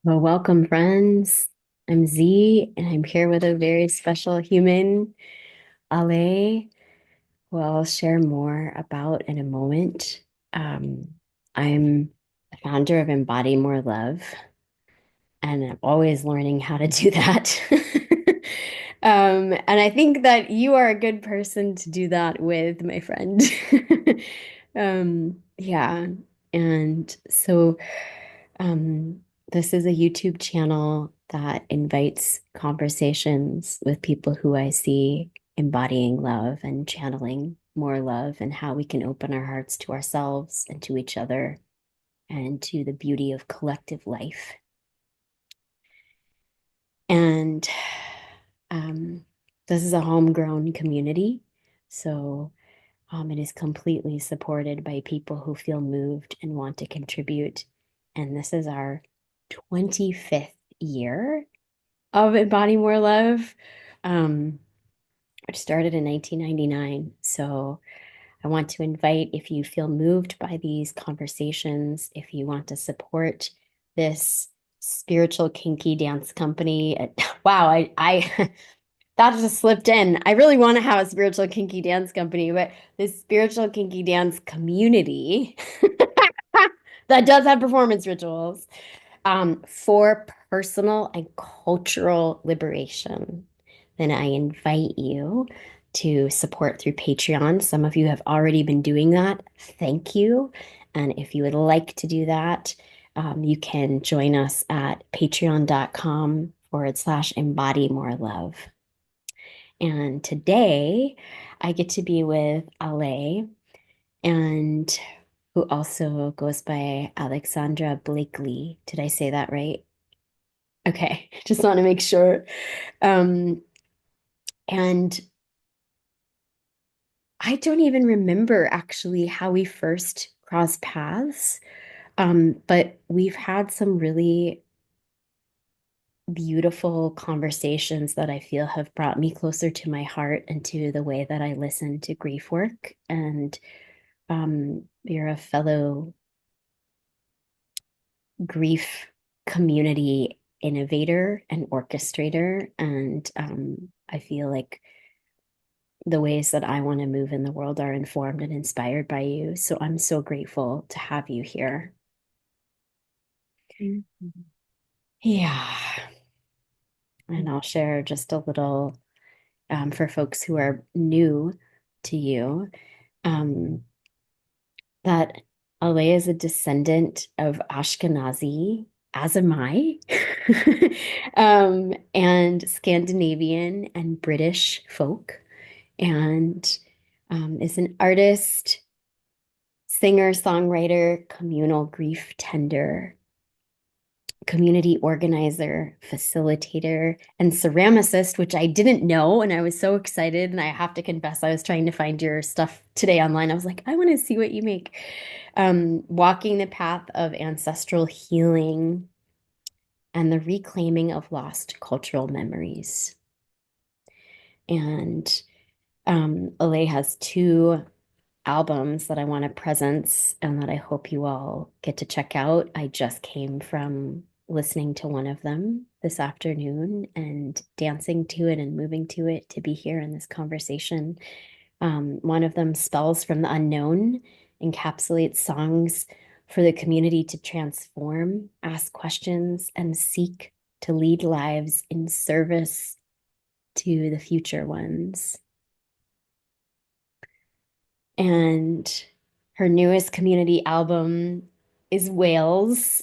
Well, welcome, friends. I'm Z, and I'm here with a very special human, Ahlay, who I'll share more about in a moment. Um, I'm the founder of Embody More Love, and I'm always learning how to do that. And I think that you are a good person to do that with, my friend. Yeah. And so um, this is a YouTube channel that invites conversations with people who I see embodying love and channeling more love and how we can open our hearts to ourselves and to each other and to the beauty of collective life. And um, this is a homegrown community. So it is completely supported by people who feel moved and want to contribute. And this is our 25th year of Embody More Love, which started in 1999. So I want to invite, if you feel moved by these conversations, if you want to support this spiritual kinky dance company. Wow, I that just slipped in. I really want to have a spiritual kinky dance company, but this spiritual kinky dance community that does have performance rituals for personal and cultural liberation, then I invite you to support through Patreon. Some of you have already been doing that. Thank you. And if you would like to do that, you can join us at patreon.com/embody more love. And today I get to be with Ahlay, and who also goes by Alexandra Blakely. Did I say that right? Okay, just want to make sure. Um, and I don't even remember actually how we first crossed paths. But we've had some really beautiful conversations that I feel have brought me closer to my heart and to the way that I listen to grief work. And you're a fellow grief community innovator and orchestrator. And I feel like the ways that I want to move in the world are informed and inspired by you. So I'm so grateful to have you here. Mhm. Yeah. And I'll share just a little for folks who are new to you um, that Alay is a descendant of Ashkenazi, as am I, and Scandinavian and British folk, and is an artist, singer-songwriter, communal grief tender, community organizer, facilitator, and ceramicist, which I didn't know. And I was so excited. And I have to confess, I was trying to find your stuff today online. I was like, I want to see what you make. Walking the path of ancestral healing and the reclaiming of lost cultural memories. And Alay has two albums that I want to presence and that I hope you all get to check out. I just came from listening to one of them this afternoon and dancing to it and moving to it to be here in this conversation. One of them, Spells from the Unknown, encapsulates songs for the community to transform, ask questions, and seek to lead lives in service to the future ones. And her newest community album is WAILS,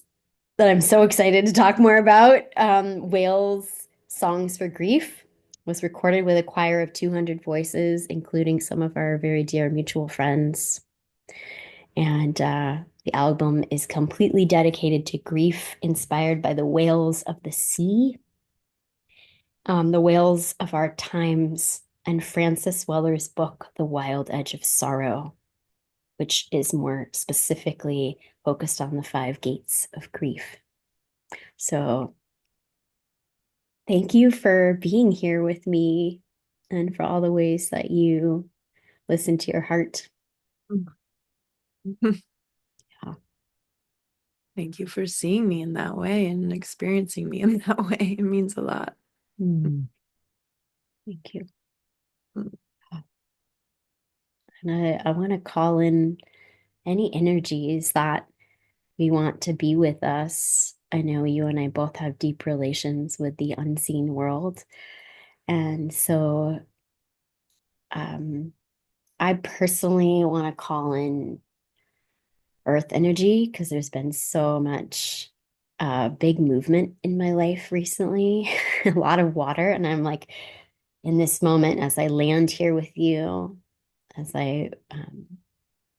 that I'm so excited to talk more about. WAILS Songs for Grief was recorded with a choir of 200 voices, including some of our very dear mutual friends. And the album is completely dedicated to grief, inspired by the whales of the sea, the whales of our times, and Francis Weller's book, The Wild Edge of Sorrow, which is more specifically focused on the five gates of grief. So, thank you for being here with me and for all the ways that you listen to your heart. Yeah. Thank you for seeing me in that way and experiencing me in that way. It means a lot. Mm, thank you. And I want to call in any energies that we want to be with us. I know you and I both have deep relations with the unseen world. And so um, I personally want to call in earth energy because there's been so much big movement in my life recently, a lot of water. And I'm like, in this moment, as I land here with you, as I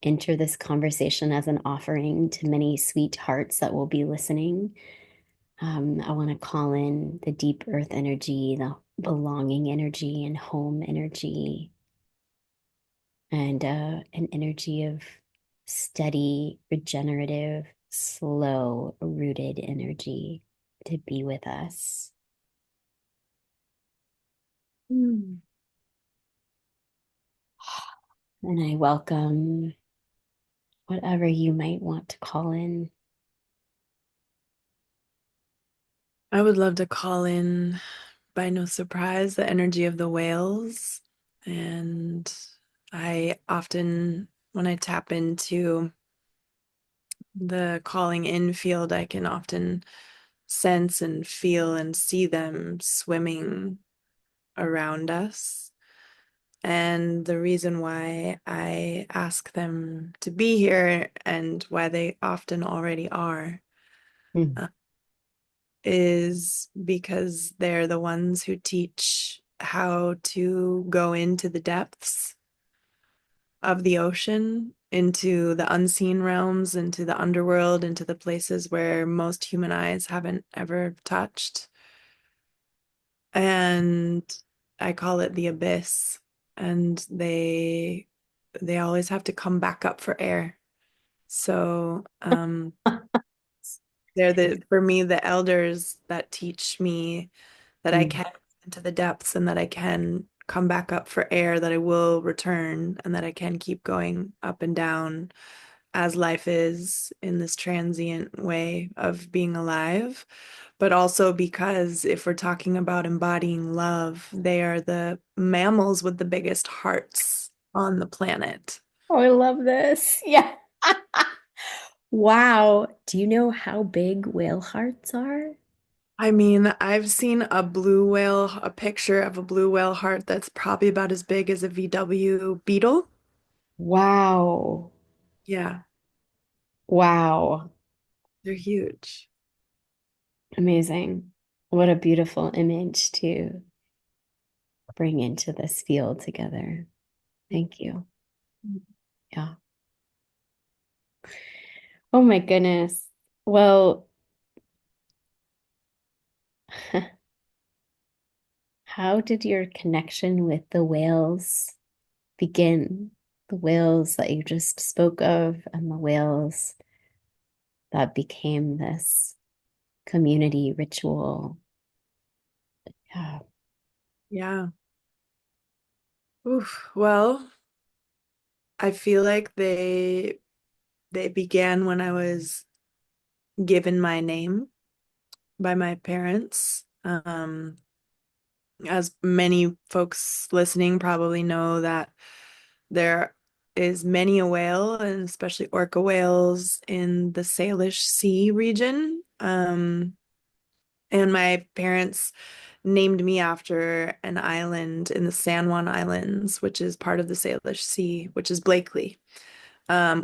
enter this conversation as an offering to many sweet hearts that will be listening, I want to call in the deep earth energy, the belonging energy, and home energy, and an energy of steady, regenerative, slow, rooted energy to be with us. Mm. And I welcome whatever you might want to call in. I would love to call in, by no surprise, the energy of the whales. And I often, when I tap into the calling in field, I can often sense and feel and see them swimming around us. And the reason why I ask them to be here and why they often already are Mm. uh, is because they're the ones who teach how to go into the depths of the ocean, into the unseen realms, into the underworld, into the places where most human eyes haven't ever touched. And I call it the abyss. And they always have to come back up for air. So they're the for me the elders that teach me that I Mm. can go into the depths and that I can come back up for air, that I will return and that I can keep going up and down as life is in this transient way of being alive. But also because if we're talking about embodying love, they are the mammals with the biggest hearts on the planet. Oh, I love this. Yeah. Wow. Do you know how big whale hearts are? I mean, I've seen a blue whale, a picture of a blue whale heart that's probably about as big as a VW Beetle. Wow. Yeah, Wow. they're huge. Amazing. What a beautiful image to bring into this field together. Thank you. Yeah. Oh my goodness. Well, how did your connection with the whales begin? The whales that you just spoke of, and the whales that became this community ritual. Yeah. Yeah. Oof. Well, I feel like they began when I was given my name by my parents. As many folks listening probably know that there is many a whale, and especially orca whales in the Salish Sea region. And my parents named me after an island in the San Juan Islands, which is part of the Salish Sea, which is Blakely,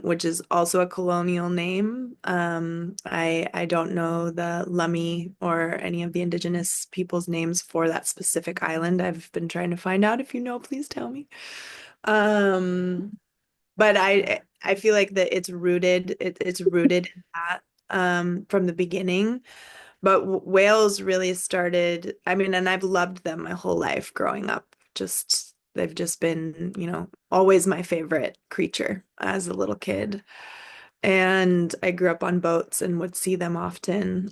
which is also a colonial name. I don't know the Lummi or any of the indigenous people's names for that specific island. I've been trying to find out. If you know, please tell me. Um, but I feel like that it's rooted in that from the beginning. But whales really started, I mean, and I've loved them my whole life growing up. Just they've just been, always my favorite creature as a little kid. And I grew up on boats and would see them often.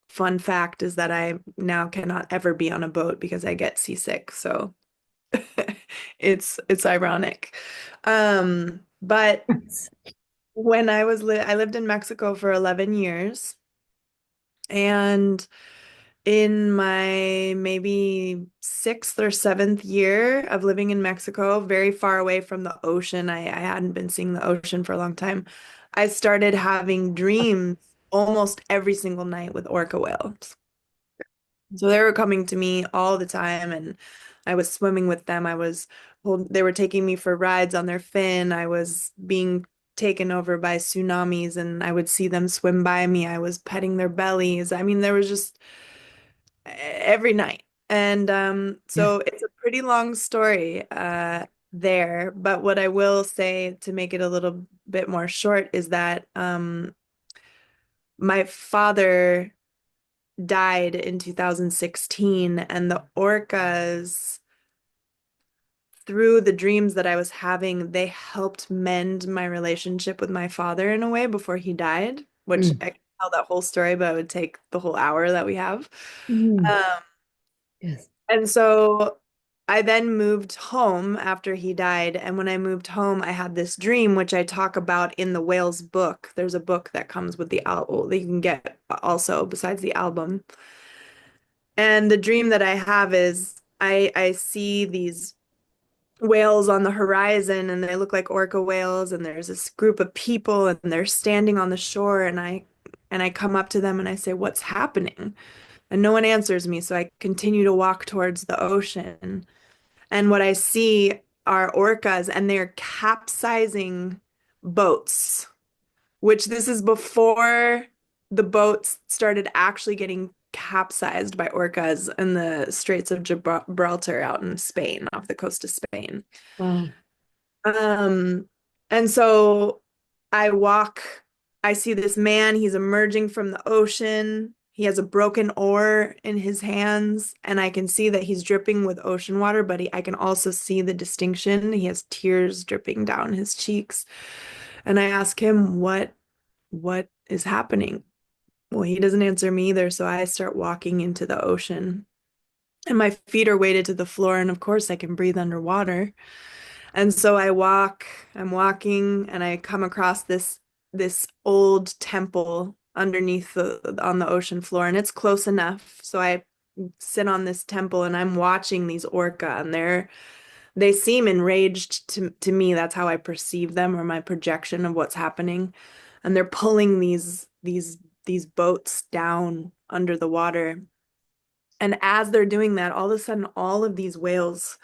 Fun fact is that I now cannot ever be on a boat because I get seasick. So it's ironic. But when I lived in Mexico for 11 years, and in my maybe sixth or seventh year of living in Mexico, very far away from the ocean, I hadn't been seeing the ocean for a long time. I started having dreams almost every single night with orca whales. So they were coming to me all the time, and I was swimming with them. They were taking me for rides on their fin. I was being taken over by tsunamis, and I would see them swim by me. I was petting their bellies. I mean, there was just every night. And Yeah. so it's a pretty long story there. But what I will say to make it a little bit more short is that my father died in 2016, and the orcas, through the dreams that I was having, they helped mend my relationship with my father in a way before he died, which Mm. I can tell that whole story, but it would take the whole hour that we have. Mm. Um, Yes. and so I then moved home after he died. And when I moved home, I had this dream, which I talk about in the WAILS book. There's a book that comes with the album that you can get also besides the album. And the dream that I have is I see these whales on the horizon, and they look like orca whales, and there's this group of people, and they're standing on the shore, and I come up to them and I say, "What's happening?" And no one answers me, so I continue to walk towards the ocean. And what I see are orcas, and they're capsizing boats, which this is before the boats started actually getting capsized by orcas in the Straits of Gibraltar out in Spain, off the coast of Spain. Wow. Um, and so I walk, I see this man, he's emerging from the ocean. He has a broken oar in his hands, and I can see that he's dripping with ocean water, but I can also see the distinction. He has tears dripping down his cheeks. And I ask him, what is happening? Well, he doesn't answer me either, so I start walking into the ocean. And my feet are weighted to the floor, and of course I can breathe underwater. And so I'm walking, and I come across this old temple underneath on the ocean floor, and it's close enough. So I sit on this temple, and I'm watching these orca, and they seem enraged to me. That's how I perceive them, or my projection of what's happening. And they're pulling these boats down under the water. And as they're doing that, all of a sudden, all of these whales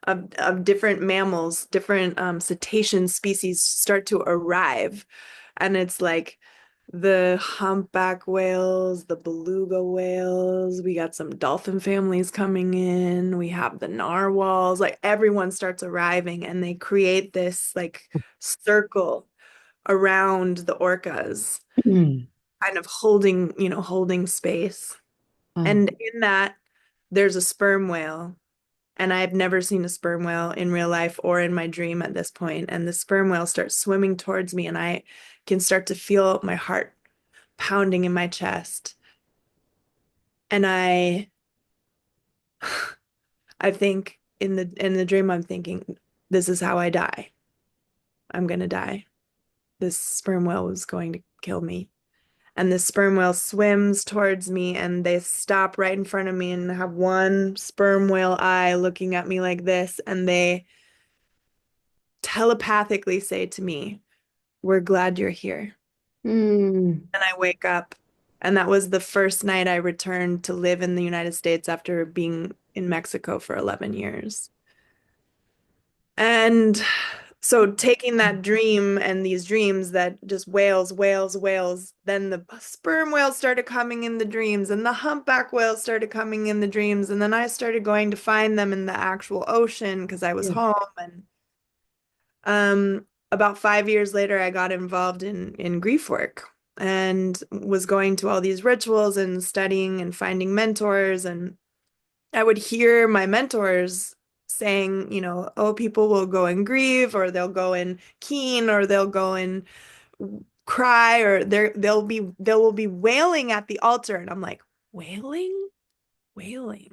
of different mammals, different cetacean species start to arrive. And it's like the humpback whales, the beluga whales, we got some dolphin families coming in, we have the narwhals, like everyone starts arriving, and they create this like circle around the orcas, Mm. kind of holding space. Wow. And in that, there's a sperm whale. And I've never seen a sperm whale in real life or in my dream at this point. And the sperm whale starts swimming towards me, and I can start to feel my heart pounding in my chest. And I think in the dream, I'm thinking, this is how I die. I'm gonna die. This sperm whale was going to kill me. And the sperm whale swims towards me, and they stop right in front of me and have one sperm whale eye looking at me like this, and they telepathically say to me, "We're glad you're here." Mm. And I wake up, and that was the first night I returned to live in the United States after being in Mexico for 11 years. And so taking that dream and these dreams that just whales, whales, whales, then the sperm whales started coming in the dreams, and the humpback whales started coming in the dreams, and then I started going to find them in the actual ocean because I was Yeah. home. And about 5 years later, I got involved in grief work and was going to all these rituals and studying and finding mentors. And I would hear my mentors saying, oh, people will go and grieve, or they'll go and keen, or they'll go and cry, or they will be wailing at the altar. And I'm like, wailing, wailing,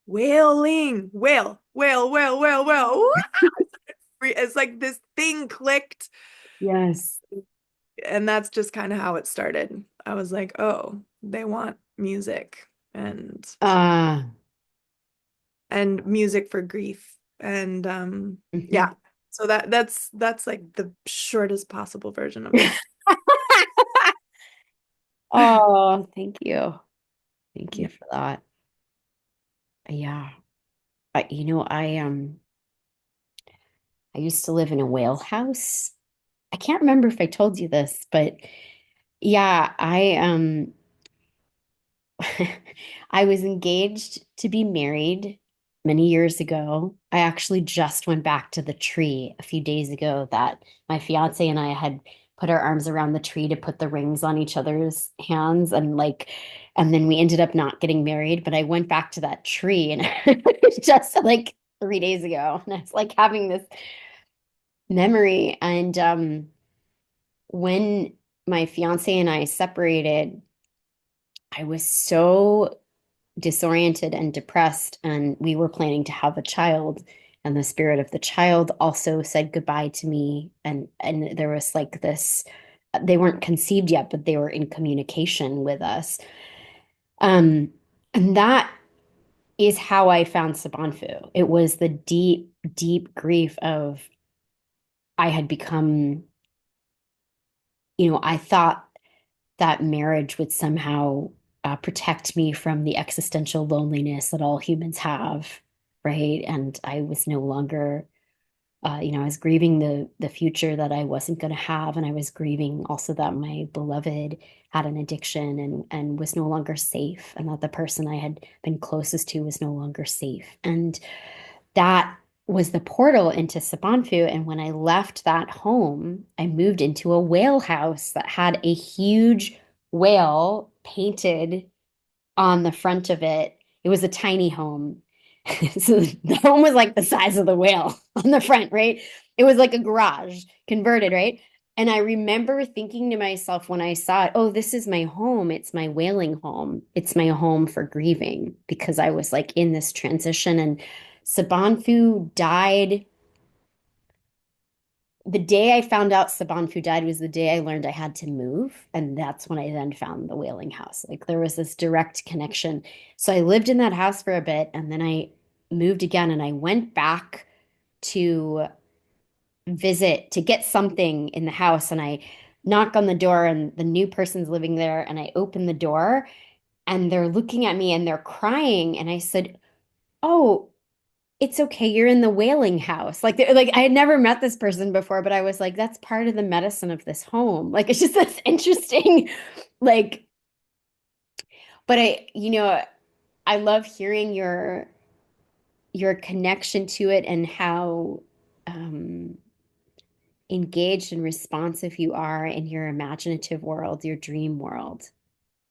wailing, wail, wail, wail, wail, wail. It's like this thing clicked. Yes. and that's just kind of how it started. I was like, oh, they want music Ah, and music for grief. And mhm. yeah. So that's like the shortest possible version of it. Oh, thank you. Thank you Yeah. for that. Yeah. I used to live in a whale house. I can't remember if I told you this, but yeah, I was engaged to be married many years ago. I actually just went back to the tree a few days ago that my fiance and I had put our arms around the tree to put the rings on each other's hands and then we ended up not getting married, but I went back to that tree and it was just like 3 days ago. And I was like having this memory. And when my fiance and I separated, I was so disoriented and depressed, and we were planning to have a child. And the spirit of the child also said goodbye to me. And there was like this, they weren't conceived yet, but they were in communication with us. Um, and that is how I found Sabanfu. It was the deep, deep grief of I had become, I thought that marriage would somehow protect me from the existential loneliness that all humans have, right? And I was no longer, I was grieving the future that I wasn't going to have, and I was grieving also that my beloved had an addiction and was no longer safe, and that the person I had been closest to was no longer safe, and that was the portal into Sabanfu. And when I left that home, I moved into a whale house that had a huge whale painted on the front of it. It was a tiny home. So the home was like the size of the whale on the front, right? It was like a garage converted, right? And I remember thinking to myself when I saw it, oh, this is my home. It's my whaling home. It's my home for grieving because I was like in this transition. And Sabanfu died. The day I found out Sabanfu died was the day I learned I had to move. And that's when I then found the whaling house. Like there was this direct connection. So I lived in that house for a bit and then I moved again and I went back to visit to get something in the house. And I knock on the door and the new person's living there. And I open the door and they're looking at me and they're crying. And I said, oh, it's okay. You're in the whaling house. Like I had never met this person before, but I was like, that's part of the medicine of this home. Like it's just this interesting, like, but I love hearing your connection to it and how um engaged and responsive you are in your imaginative world, your dream world,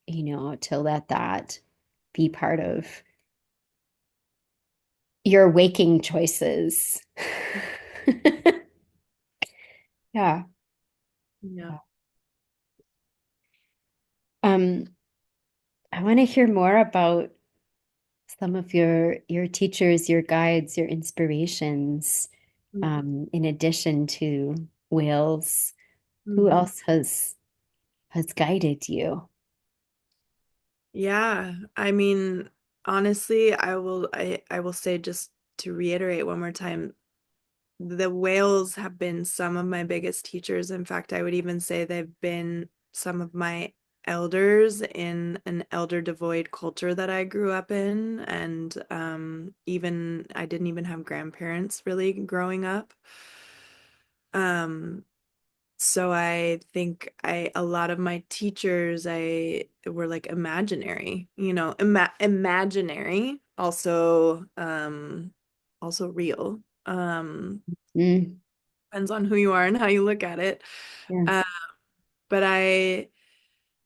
to let that be part of your waking choices. Yeah. Yeah. Yeah. Um, I want to hear more about some of your teachers, your guides, your inspirations. In addition to Wales, who Mhm. else has guided you? Yeah, I mean, honestly, I will say just to reiterate one more time, the whales have been some of my biggest teachers. In fact, I would even say they've been some of my elders in an elder devoid culture that I grew up in. And even I didn't even have grandparents really growing up. Um, so I think a lot of my teachers I were like imaginary, imaginary, also real. Mm, Depends on who you are and how you look at it. yeah. Uh, but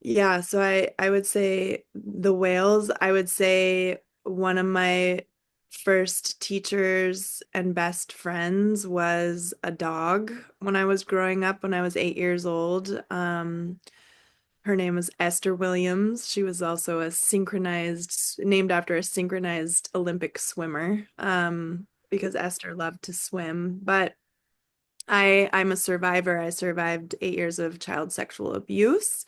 yeah, so I would say the whales, I would say one of my first teachers and best friends was a dog when I was growing up, when I was 8 years old. Her name was Esther Williams. She was also named after a synchronized Olympic swimmer, because Esther loved to swim. But I'm a survivor. I survived 8 years of child sexual abuse.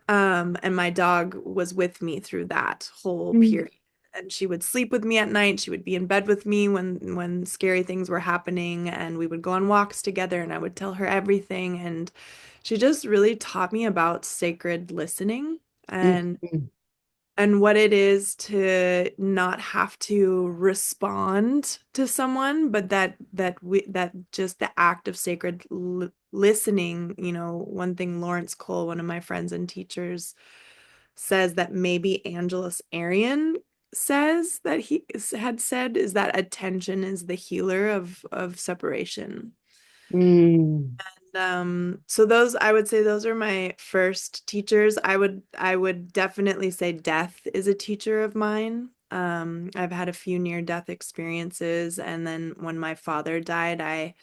And my dog was with me through that whole Mm, period. And she would sleep with me at night. She would be in bed with me when scary things were happening, and we would go on walks together, and I would tell her everything. And she just really taught me about sacred listening mm, and mm, what it is to not have to respond to someone, but that just the act of sacred listening, one thing Lawrence Cole, one of my friends and teachers, says that maybe Angelus Arian says that he had said is that attention is the healer of separation. mm, So those, I would say those are my first teachers. I would definitely say death is a teacher of mine. I've had a few near-death experiences, and then when my father died, I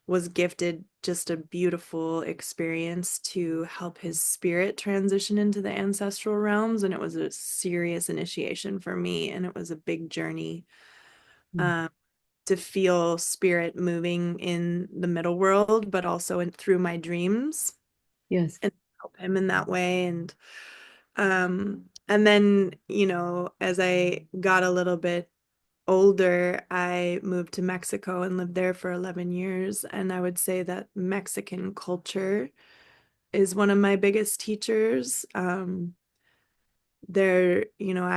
was gifted just a beautiful experience to help his spirit transition into the ancestral realms, and it was a serious initiation for me, and it was a big journey. mm. Um, to feel spirit moving in the middle world, but also through my dreams Yes. and help him in that way. And then, as I got a little bit older, I moved to Mexico and lived there for 11 years. And I would say that Mexican culture is one of my biggest teachers. I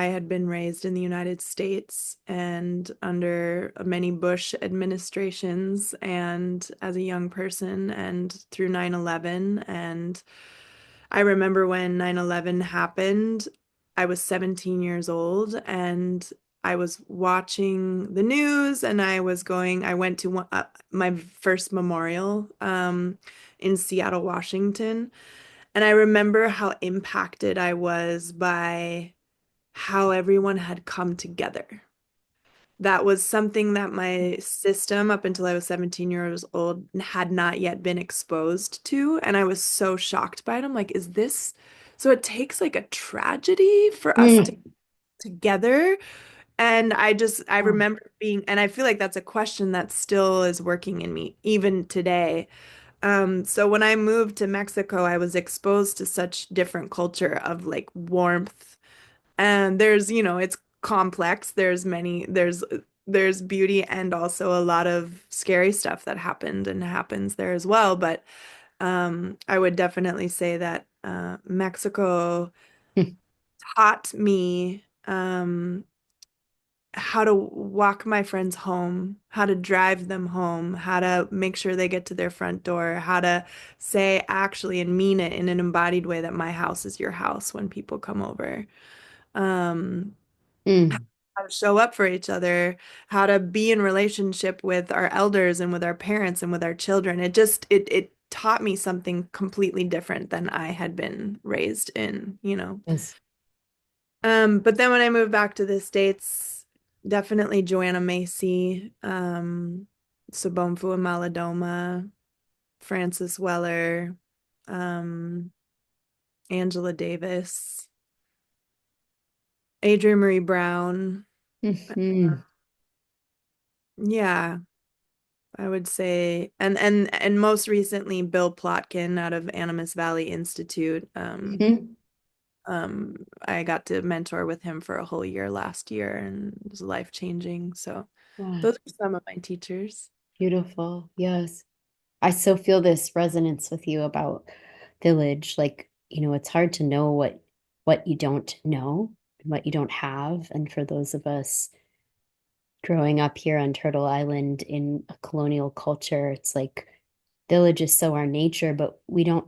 had been raised in the United States and under many Bush administrations and as a young person and through 9/11. And I remember when 9/11 happened, I was 17 years old and I was watching the news and I went to my first memorial in Seattle, Washington. And I remember how impacted I was by how everyone had come together. That was something that my system, up until I was 17 years old, had not yet been exposed to. And I was so shocked by it. I'm like, is this? So it takes like a tragedy for us to Mm. together. And I Wow. remember and I feel like that's a question that still is working in me even today. So when I moved to Mexico, I was exposed to such different culture of like warmth, and it's complex. There's beauty and also a lot of scary stuff that happened and happens there as well. But I would definitely say that Mexico Mm, taught me how to walk my friends home, how to drive them home, how to make sure they get to their front door, how to say actually and mean it in an embodied way that my house is your house when people come over. Um, mm. how to show up for each other, how to be in relationship with our elders and with our parents and with our children. It taught me something completely different than I had been raised in. Yes. But then when I moved back to the States, definitely Joanna Macy, Sobonfu Malidoma, Frances Weller, um, Angela Davis, Adrienne Marie Brown. Mhm. Yeah, I would say, and most recently Bill Plotkin out of Animas Valley Institute. Mhm. I got to mentor with him for a whole year last year, and it was life-changing. So Wow. those are some of my teachers. Beautiful. Yes. I so feel this resonance with you about village. Like, it's hard to know what you don't know, what you don't have. And for those of us growing up here on Turtle Island in a colonial culture, it's like village is so our nature, but we don't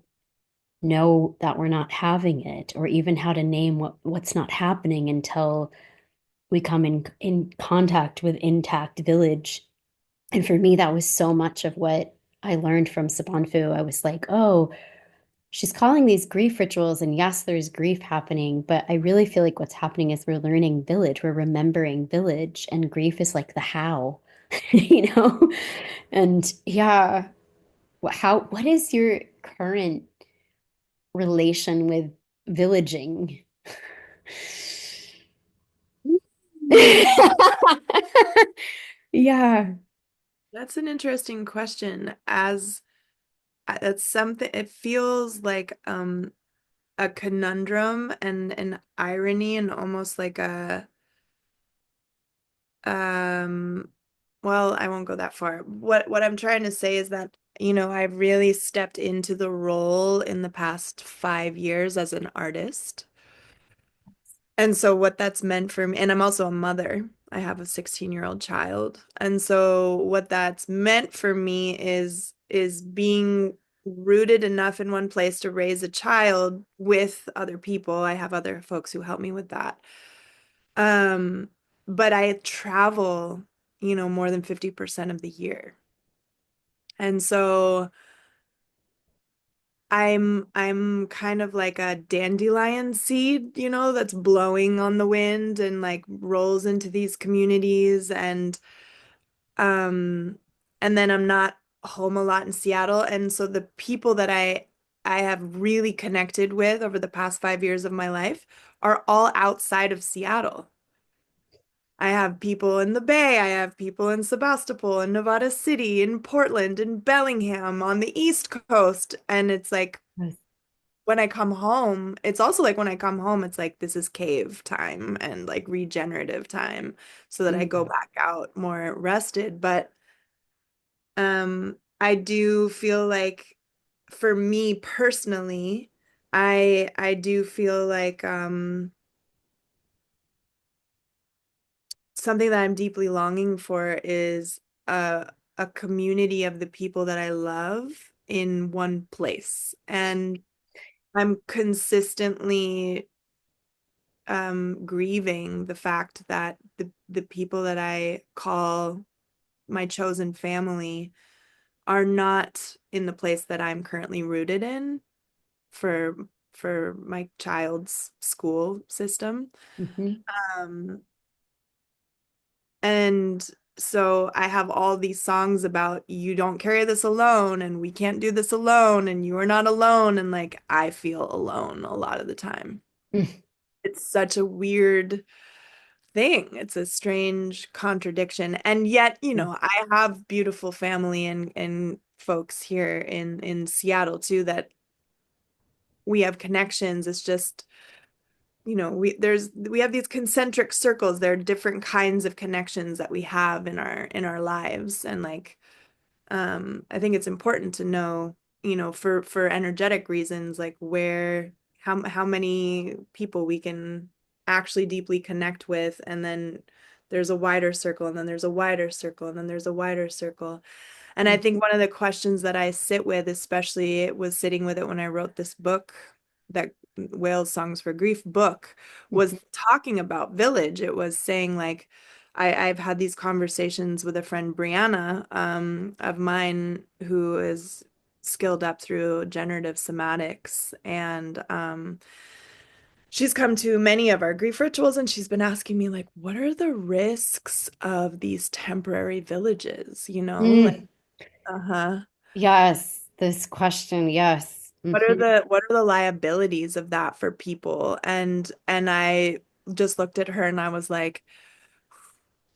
know that we're not having it, or even how to name what's not happening until we come in contact with intact village. And for me, that was so much of what I learned from Sabanfu. I was like, oh, she's calling these grief rituals, and yes, there's grief happening, but I really feel like what's happening is we're learning village, we're remembering village, and grief is like the how, you know? And yeah, what is your current relation with villaging? Mm. Yeah. That's an interesting question. As That's something, it feels like a conundrum and an irony and almost like a um well, I won't go that far. What I'm trying to say is that, I've really stepped into the role in the past 5 years as an artist. And so what that's meant for me, and I'm also a mother. I have a 16-year-old child. And so what that's meant for me is being rooted enough in one place to raise a child with other people. I have other folks who help me with that. Um, but I travel, more than 50% of the year. And so I'm kind of like a dandelion seed, that's blowing on the wind and like rolls into these communities um and then I'm not home a lot in Seattle. And so the people that I have really connected with over the past 5 years of my life are all outside of Seattle. I have people in the Bay, I have people in Sebastopol, in Nevada City, in Portland, in Bellingham, on the East Coast. And it's like Yes. when I come home, it's also like when I come home, it's like this is cave time and like regenerative time so that I go Mm. back out more rested. But I do feel like for me personally, I do feel like something that I'm deeply longing for is a community of the people that I love in one place. And I'm consistently grieving the fact that the people that I call my chosen family are not in the place that I'm currently rooted in for for my child's school system. Mhm. Um, and so I have all these songs about you don't carry this alone and we can't do this alone and you are not alone, and like I feel alone a lot of the time. Mm. It's such a weird thing. It's a strange contradiction. And yet, I have beautiful family and folks here in Seattle too that we have connections. It's just, we have these concentric circles. There are different kinds of connections that we have in our lives. And like I think it's important to know, for energetic reasons, like where how many people we can actually deeply connect with, and then there's a wider circle, and then there's a wider circle, and then there's a wider circle. And I think one of the questions that I sit with, especially it was sitting with it when I wrote this book, that Whales Songs for Grief book, was Mhm. talking about village. It was saying like, I've had these conversations with a friend, Brianna, of mine, who is skilled up through generative somatics. And she's come to many of our grief rituals, and she's been asking me, like, what are the risks of these temporary villages? Like, Mm. uh-huh. Yes, this question, yes. What are the liabilities of that for people? And I just looked at her and I was like,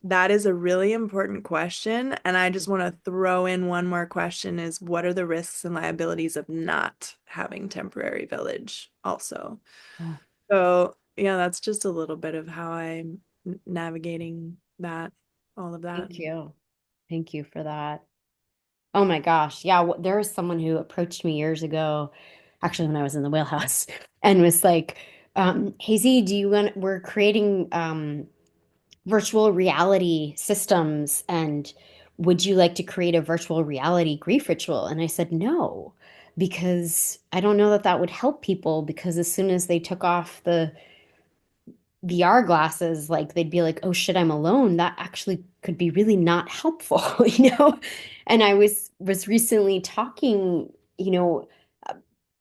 that is a really important question. And I just want to throw in one more question is what are the risks and liabilities of not having temporary village also? Oh, So, yeah, that's just a little bit of how I'm navigating that, all of that. thank you. Thank you for that. Oh my gosh. Yeah, there was someone who approached me years ago, actually when I was in the whale house, and was like, hey Z, we're creating virtual reality systems, and would you like to create a virtual reality grief ritual? And I said no, because I don't know that that would help people, because as soon as they took off the VR glasses, like they'd be like, oh shit, I'm alone. That actually could be really not helpful, you know? And I was recently talking, you know, uh,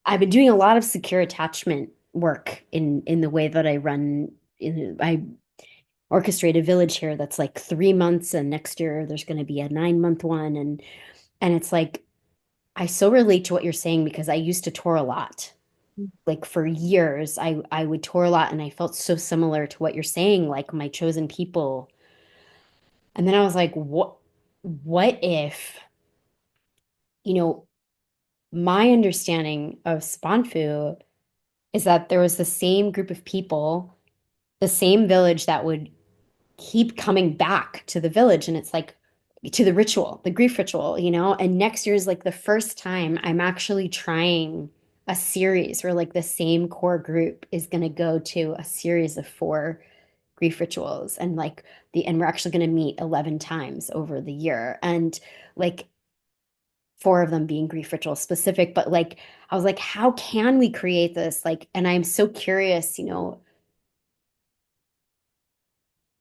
I've been doing a lot of secure attachment work in the way that I run I orchestrate a village here that's like 3 months, and next year there's going to be a 9 month one, and it's like I so relate to what you're saying, because I used to tour a lot, like for years. I would tour a lot, and I felt so similar to what you're saying, like my chosen people. And then I was like, what? what if, you know, my understanding of Sponfu is that there was the same group of people, the same village that would keep coming back to the village. And it's like to the ritual, the grief ritual, And next year is like the first time I'm actually trying a series where like the same core group is going to go to a series of four grief rituals and we're actually going to meet 11 times over the year. And like four of them being grief ritual specific, but like I was like, how can we create this? Like, and I'm so curious,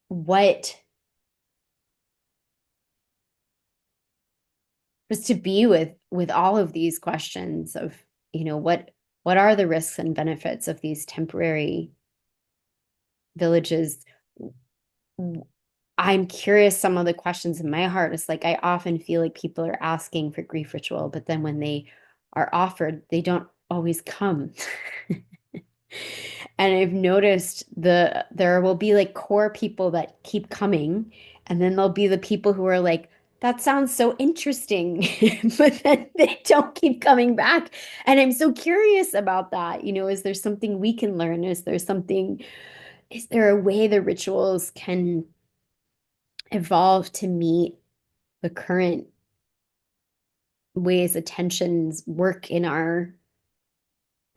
what was to be with all of these questions of, what are the risks and benefits of these temporary villages? I'm curious, some of the questions in my heart is like I often feel like people are asking for grief ritual, but then when they are offered, they don't always come. And I've noticed there will be like core people that keep coming, and then there'll be the people who are like, that sounds so interesting, but then they don't keep coming back. And I'm so curious about that. Is there something we can learn? Is there a way the rituals can evolve to meet the current ways attentions work in our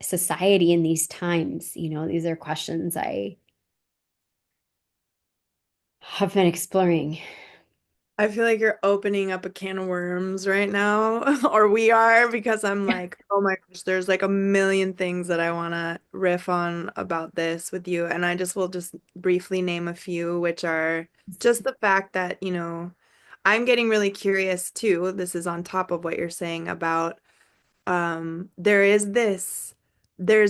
society in these times? These are questions I have been exploring. I feel like you're opening up a can of worms right now, or we are, because I'm like, oh my gosh, there's like a million things that I want to riff on about this with you. And I just will just briefly name a few, which are just the fact that, I'm getting really curious too. This is on top of what you're saying about there's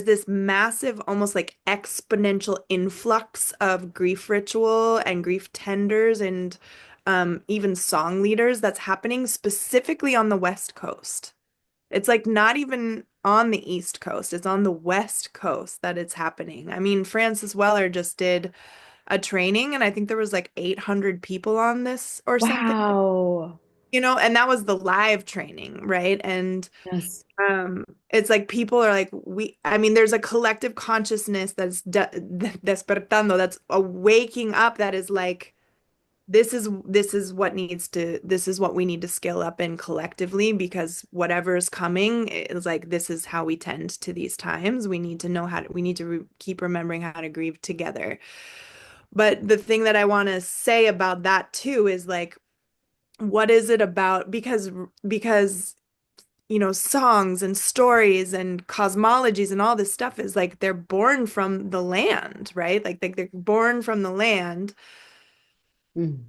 this massive, almost like exponential influx of grief ritual and grief tenders and even song leaders that's happening specifically on the West Coast. It's like not even on the East Coast, it's on the West Coast that it's happening. I mean, Francis Weller just did a training, and I think there was like 800 people on this or something, Wow. and that was the live training, right? And Yes. it's like people are like I mean, there's a collective consciousness that's despertando, that's a waking up that is like this is what we need to scale up in collectively, because whatever is coming is like this is how we tend to these times. We need to know we need to keep remembering how to grieve together. But the thing that I want to say about that too is like, what is it about? Because songs and stories and cosmologies and all this stuff is like they're born from the land, right? Like they're born from the land. Mm.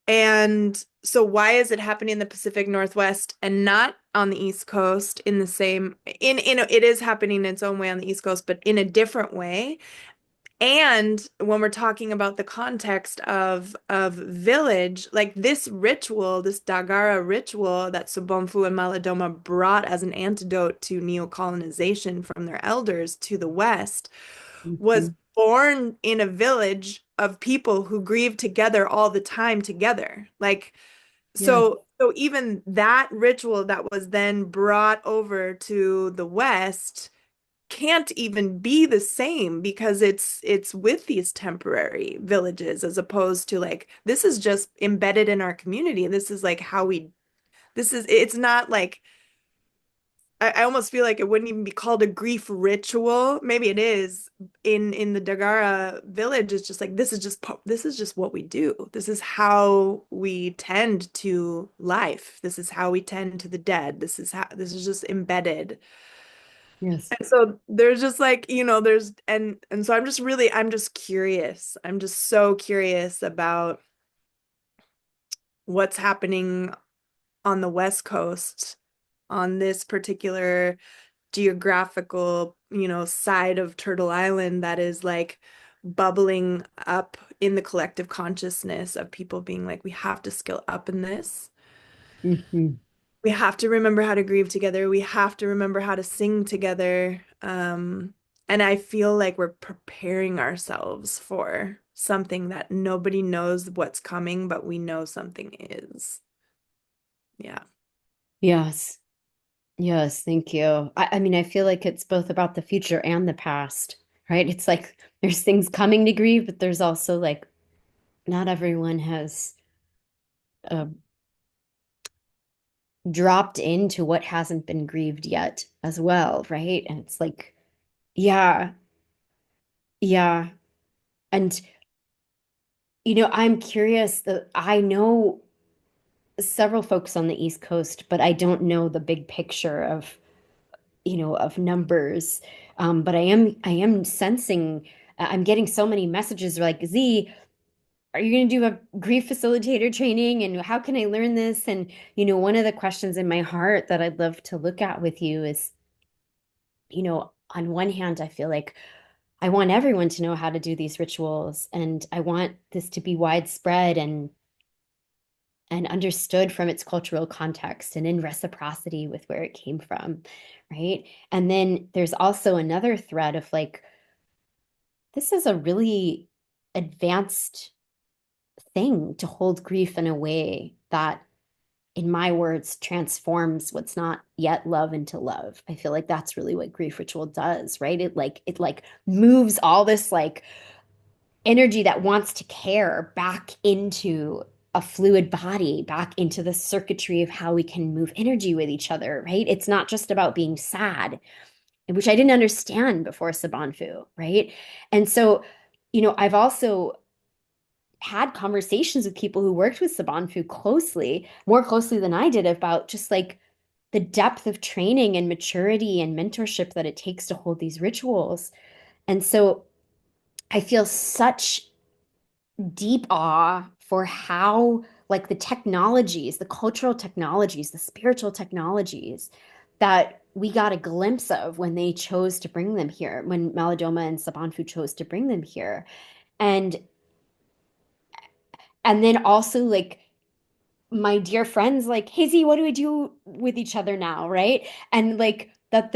And so why is it happening in the Pacific Northwest and not on the East Coast in the same it is happening in its own way on the East Coast, but in a different way. And when we're talking about the context of village, like this ritual, this Dagara ritual that Sobonfu and Malidoma brought as an antidote to neocolonization from their elders to the West, was Mhm. born in a village of people who grieve together all the time together. Like Yes. so even that ritual that was then brought over to the West can't even be the same because it's with these temporary villages, as opposed to like this is just embedded in our community. This is like how we this is it's not like I almost feel like it wouldn't even be called a grief ritual. Maybe it is in the Dagara village. It's just like this is just what we do. This is how we tend to life. This is how we tend to the dead. This is just embedded. Yes. And so there's just like, there's and so I'm just curious. I'm just so curious about what's happening on the West Coast on this particular geographical, side of Turtle Island that is like bubbling up in the collective consciousness of people being like, we have to skill up in this. Mhm. We have to remember how to grieve together. We have to remember how to sing together. And I feel like we're preparing ourselves for something that nobody knows what's coming, but we know something is. Yeah. Yes. Yes, thank you. I mean, I feel like it's both about the future and the past, right? It's like there's things coming to grieve, but there's also like not everyone has uh, dropped into what hasn't been grieved yet as well, right? And it's like, yeah, yeah. And, I'm curious that I know several folks on the East Coast, but I don't know the big picture of numbers. But I am sensing, I'm getting so many messages like, Z, are you going to do a grief facilitator training? And how can I learn this? And, one of the questions in my heart that I'd love to look at with you is, on one hand, I feel like I want everyone to know how to do these rituals, and I want this to be widespread and understood from its cultural context and in reciprocity with where it came from, right? And then there's also another thread of like, this is a really advanced thing to hold grief in a way that, in my words, transforms what's not yet love into love. I feel like that's really what grief ritual does, right? It like moves all this like energy that wants to care back into a fluid body, back into the circuitry of how we can move energy with each other, right? It's not just about being sad, which I didn't understand before Sabanfu, right? And so, I've also had conversations with people who worked with Sabanfu closely, more closely than I did, about just like the depth of training and maturity and mentorship that it takes to hold these rituals. And so I feel such deep awe for how, like, the technologies, the cultural technologies, the spiritual technologies that we got a glimpse of when they chose to bring them here, when Malidoma and Sabanfu chose to bring them here. And then also like my dear friends like, hey Z, what do we do with each other now, right? And like that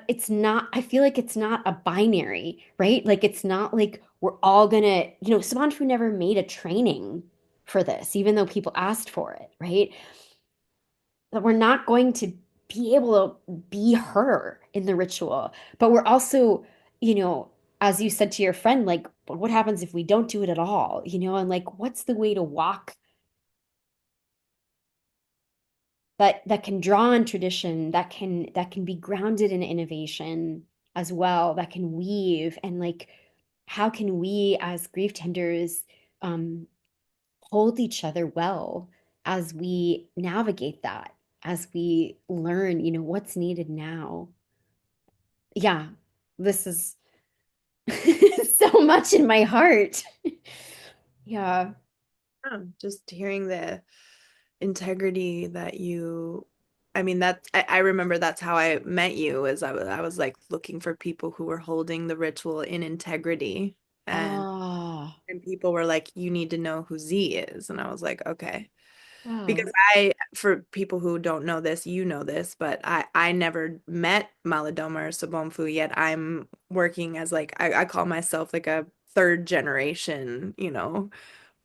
it's not, I feel like it's not a binary, right? Like it's not like we're all gonna, Sabanfu never made a training for this, even though people asked for it, right? That we're not going to be able to be her in the ritual, but we're also, as you said to your friend, like, but what happens if we don't do it at all, and like, what's the way to walk that can draw on tradition, that can be grounded in innovation as well, that can weave, and like, how can we as grief tenders um, hold each other well as we navigate that, as we learn, what's needed now. Yeah, this is so much in my heart. Yeah. Just hearing the integrity that I mean, I remember that's how I met you, is I was like looking for people who were holding the ritual in integrity. And Oh, people were like, you need to know who Z is. And I was like, okay. Because wow. for people who don't know this, you know this, but I never met Malidoma or Sobonfu, yet I'm working as like, I call myself like a third generation,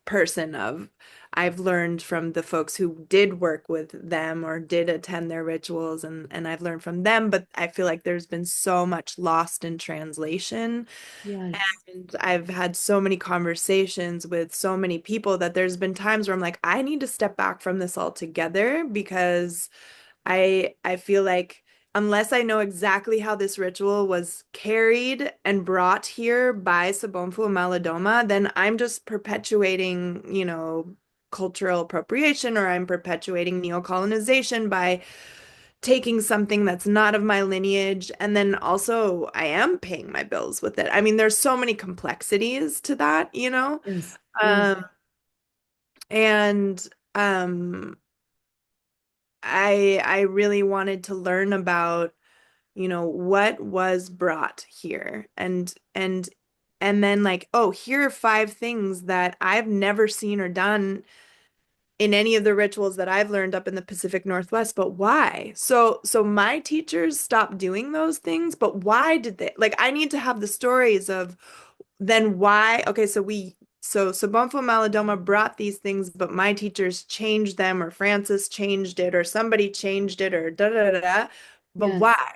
person of I've learned from the folks who did work with them or did attend their rituals, and I've learned from them, but I feel like there's been so much lost in translation. Yes. And I've had so many conversations with so many people that there's been times where I'm like, I need to step back from this altogether, because I feel like unless I know exactly how this ritual was carried and brought here by Sobonfu and Malidoma, then I'm just perpetuating, cultural appropriation, or I'm perpetuating neocolonization by taking something that's not of my lineage. And then also I am paying my bills with it. I mean, there's so many complexities to that. Yes. Yes. Um, and I really wanted to learn about, what was brought here, and then like, oh, here are 5 things that I've never seen or done in any of the rituals that I've learned up in the Pacific Northwest, but why? So my teachers stopped doing those things, but why did they? Like, I need to have the stories of then why. Okay, so So Sobonfu Malidoma brought these things, but my teachers changed them, or Francis changed it, or somebody changed it, or da da da da. But Yes. why?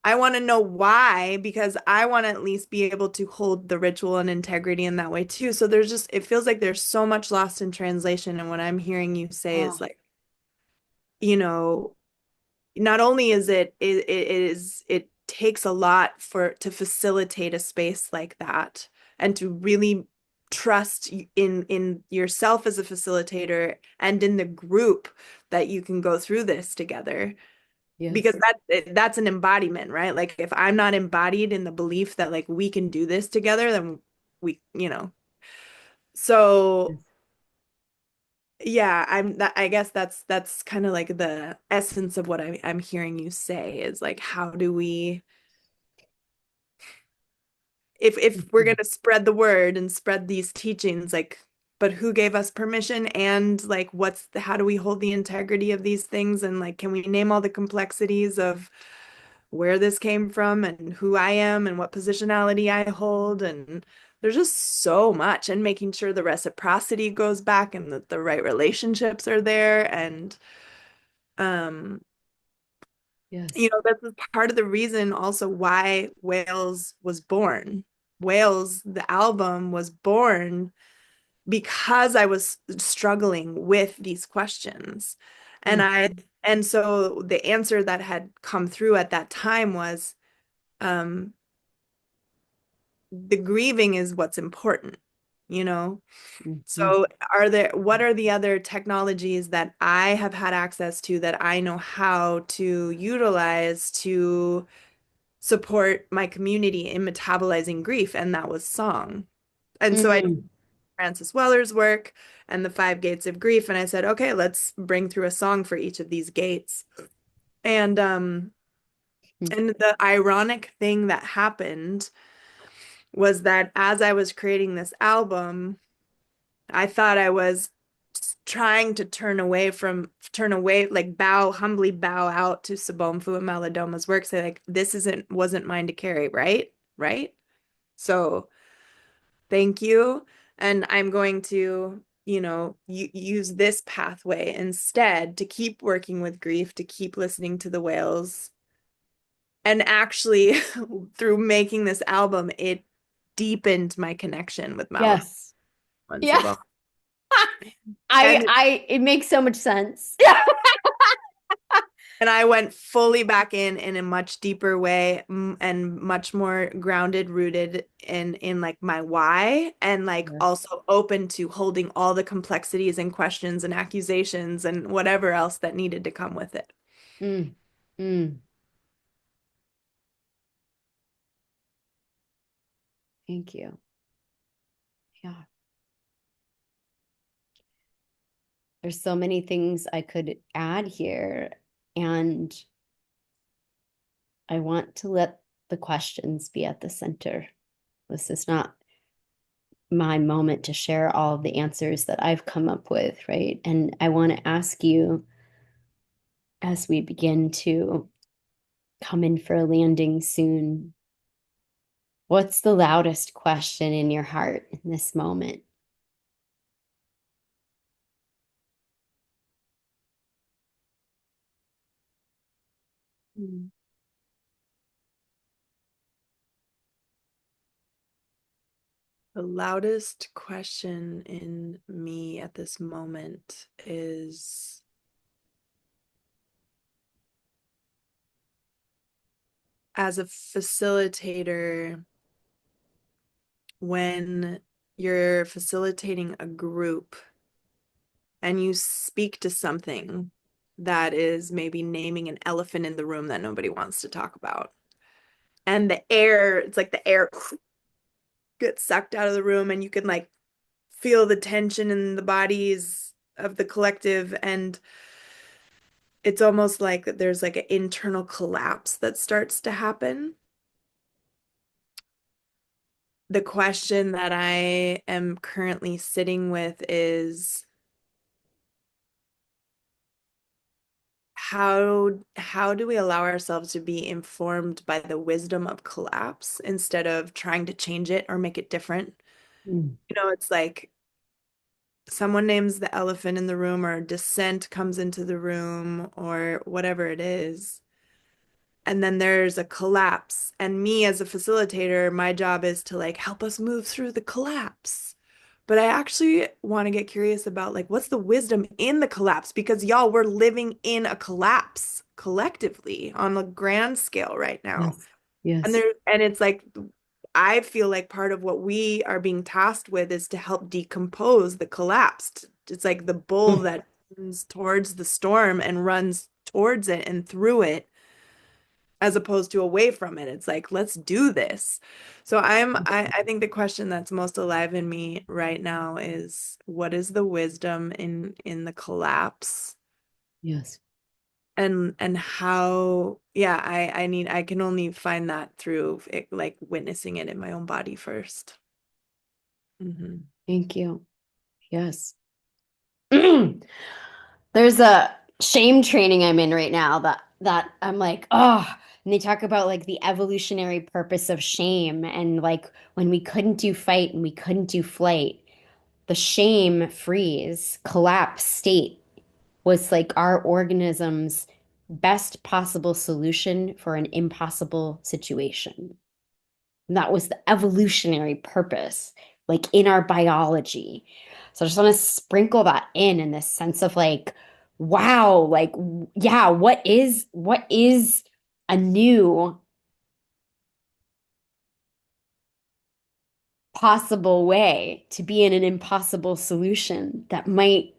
I want to know why, because I want to at least be able to hold the ritual and integrity in that way too. So there's just, it feels like there's so much lost in translation. And what I'm hearing you say is Oh, like, you know, not only is it takes a lot for to facilitate a space like that and to really trust in yourself as a facilitator and in the group that you can go through this together because yes. that's an embodiment, right? Like if I'm not embodied in the belief that like we can do this together, then so Yes. yeah, I guess that's kind of like the essence of what I'm hearing you say is like how do we if we're Mhm. gonna spread the word and spread these teachings, like, but who gave us permission and like how do we hold the integrity of these things and like can we name all the complexities of where this came from and who I am and what positionality I hold and there's just so much and making sure the reciprocity goes back and that the right relationships are there and um Yes. that's part of the reason also why Wales was born. Wales, the album was born because I was struggling with these questions. And Mm, I and so the answer that had come through at that time was um the grieving is what's important, you know? mhm, So what are the other technologies that I have had access to that I know how to utilize to support my community in metabolizing grief? And that was song. And so I did mm, Francis Weller's work and the five gates of grief. And I said, okay, let's bring through a song for each of these gates. And mm. and the ironic thing that happened was that as I was creating this album, I thought I was trying to turn away, like humbly bow out to Sobonfu and Malidooma's work, say like, this wasn't mine to carry, right? Right? So thank you. And I'm going to, use this pathway instead to keep working with grief, to keep listening to the whales. And actually, through making this album, it deepened my connection with Malidoma Yes. and Yeah. Sobonfu. I And I it makes so much sense. And I went fully back in a much deeper way and much more grounded, rooted in like my why and like Yes. also open to holding all the complexities and questions and accusations and whatever else that needed to come with it. Mm, mm. Thank you. Yeah. There's so many things I could add here, and I want to let the questions be at the center. This is not my moment to share all of the answers that I've come up with, right? And I want to ask you as we begin to come in for a landing soon, what's the loudest question in your heart in this moment? Mm. The loudest question in me at this moment is as a facilitator, when you're facilitating a group and you speak to something that is maybe naming an elephant in the room that nobody wants to talk about. And it's like the air gets sucked out of the room and you can like feel the tension in the bodies of the collective. And it's almost like there's like an internal collapse that starts to happen. The question that I am currently sitting with is how do we allow ourselves to be informed by the wisdom of collapse instead of trying to change it or make it different? Mm. It's like someone names the elephant in the room, or dissent comes into the room, or whatever it is. And then there's a collapse. And me as a facilitator, my job is to like help us move through the collapse. But I actually want to get curious about like what's the wisdom in the collapse? Because y'all, we're living in a collapse collectively on a grand scale right now. Yes. And Yes. there, and it's like I feel like part of what we are being tasked with is to help decompose the collapse. It's like the bull Mm. that runs towards the storm and runs towards it and through it as opposed to away from it. It's like, let's do this. So I think the question that's most alive in me right now is what is the wisdom in the collapse? Yes. And how, yeah, I can only find that through it, like witnessing it in my own body first. Hmm. Thank you. Yes. There's a shame training I'm in right now that I'm like, oh, and they talk about like the evolutionary purpose of shame and like when we couldn't do fight and we couldn't do flight, the shame freeze, collapse state was like our organism's best possible solution for an impossible situation. And that was the evolutionary purpose, like in our biology. So I just want to sprinkle that in this sense of like, wow, like, yeah, what is a new possible way to be in an impossible solution that might,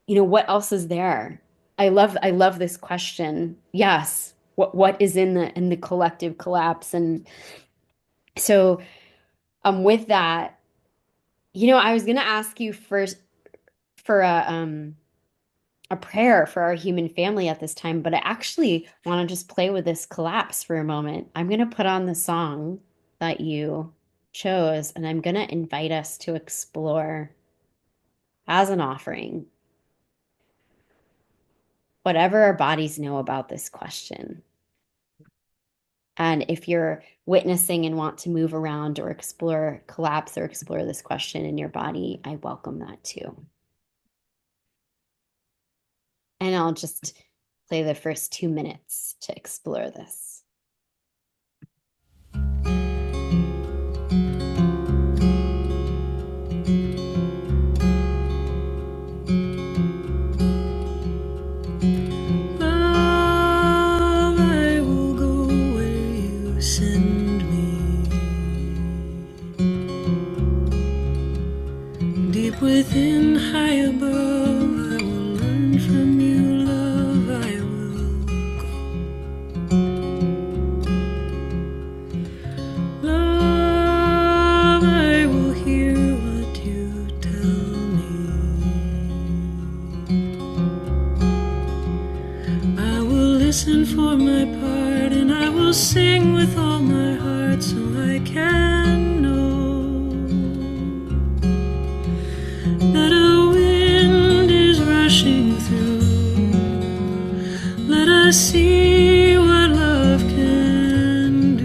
what else is there? I love this question. Yes. What is in the collective collapse? And so with that, I was gonna ask you first for a prayer for our human family at this time, but I actually want to just play with this collapse for a moment. I'm gonna put on the song that you chose, and I'm gonna invite us to explore as an offering whatever our bodies know about this question. And if you're witnessing and want to move around or explore collapse or explore this question in your body, I welcome that too. And I'll just play the first 2 minutes to explore this. Love, I will go where you send me. Deep within, high above, I will learn from you, love. I will love. I will hear what you tell me. I will listen for my part, and I will sing with all my heart, so I can know that a wind is rushing through. Let us see what love can do.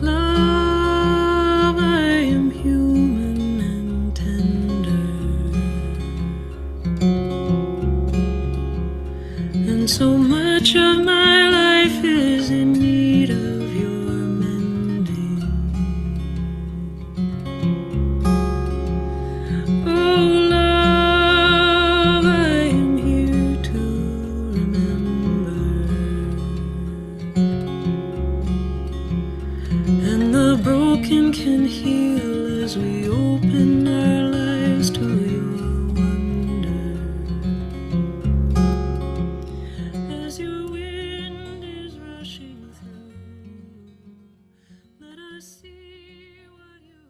Love, I am human and tender, and so much of my life is in need of your mending. Oh, love, I am here to remember, and the broken can heal as we open our lives to your wonder. As your wind is rushing through, let us see what you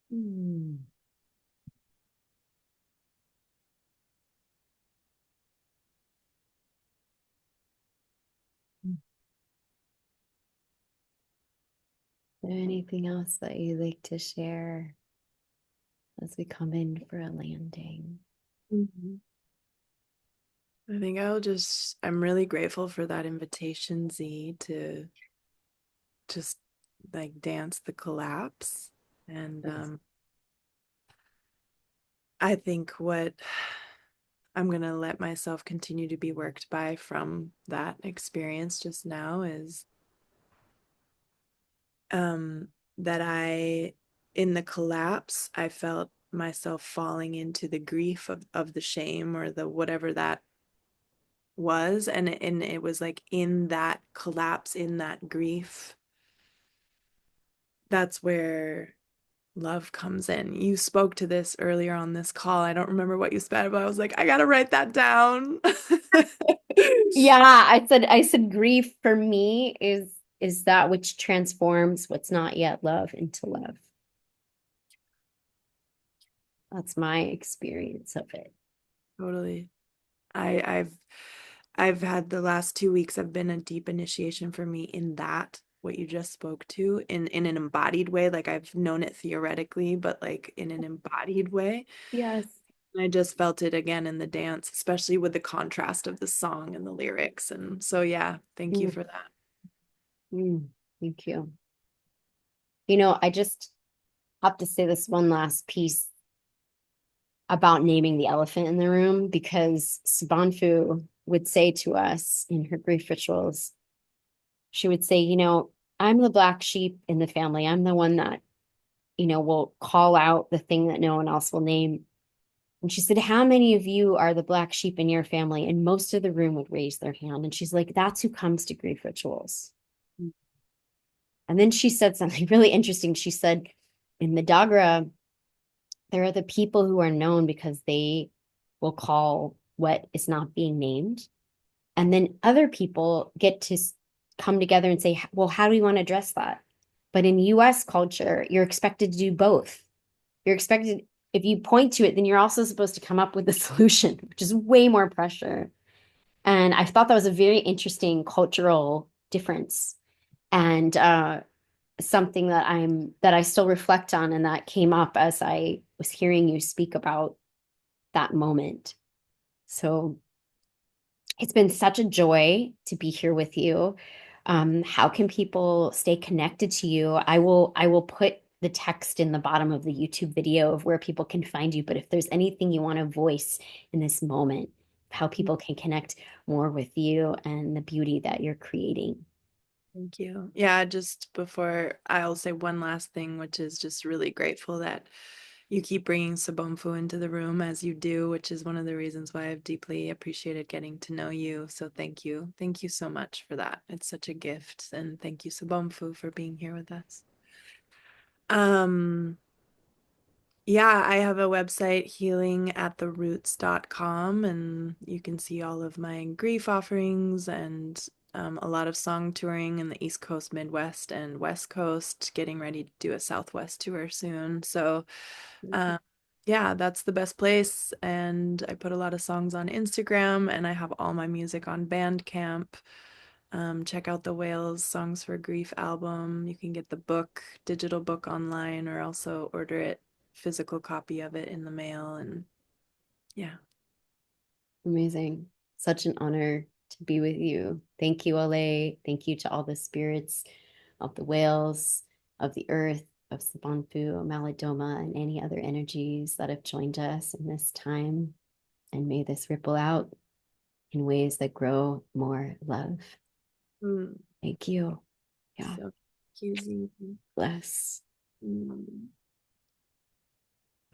Hmm. there anything else that you'd like to share as we come in for a landing? Mhm. I think I'm really grateful for that invitation, Z, to just like dance the collapse. And Yes. I think what I'm going to let myself continue to be worked by from that experience just now is um, that in the collapse, I felt myself falling into the grief of the shame or the whatever that was. And it was like in that collapse, in that grief, that's where love comes in. You spoke to this earlier on this call. I don't remember what you said, but I was like, I gotta write that down. Yeah, I said grief for me is that which transforms what's not yet love into love. That's my experience of it. Totally. I've had the last 2 weeks have been a deep initiation for me in that, what you just spoke to, in an embodied way. Like I've known it theoretically, but like in an embodied way. Yes. And I just felt it again in the dance, especially with the contrast of the song and the lyrics. And so yeah, thank you Mm, for that. thank you. I just have to say this one last piece about naming the elephant in the room because Sabanfu would say to us in her grief rituals, she would say, I'm the black sheep in the family. I'm the one that, will call out the thing that no one else will name. And she said, how many of you are the black sheep in your family? And most of the room would raise their hand. And she's like, that's who comes to grief rituals. And then she said something really interesting. She said, in the Dagra, there are the people who are known because they will call what is not being named. And then other people get to come together and say, well, how do we want to address that? But in US culture, you're expected to do both. You're expected, if you point to it, then you're also supposed to come up with a solution, which is way more pressure. And I thought that was a very interesting cultural difference. And something that I still reflect on and that came up as I was hearing you speak about that moment. So it's been such a joy to be here with you. How can people stay connected to you? I will put the text in the bottom of the YouTube video of where people can find you. But if there's anything you want to voice in this moment, how people can connect more with you and the beauty that you're creating. Thank you. Yeah, just before I'll say one last thing, which is just really grateful that you keep bringing Sabomfu into the room as you do, which is one of the reasons why I've deeply appreciated getting to know you. So thank you. Thank you so much for that. It's such a gift. And thank you, Sabomfu, for being here with us. Um, yeah, I have a website, healingatheroots.com, and you can see all of my grief offerings and a lot of song touring in the East Coast, Midwest, and West Coast, getting ready to do a Southwest tour soon. So, um, yeah, that's the best place. And I put a lot of songs on Instagram, and I have all my music on Bandcamp. Check out the WAILS Songs for Grief album. You can get the book, digital book online, or also order it, physical copy of it in the mail. And yeah. Amazing. Such an honor to be with you. Thank you, Ahlay. Thank you to all the spirits of the whales, of the earth, of Sabanfu, Malidoma, and any other energies that have joined us in this time. And may this ripple out in ways that grow more love. Mm, Thank you. Yeah. so cute. Bless. Mm.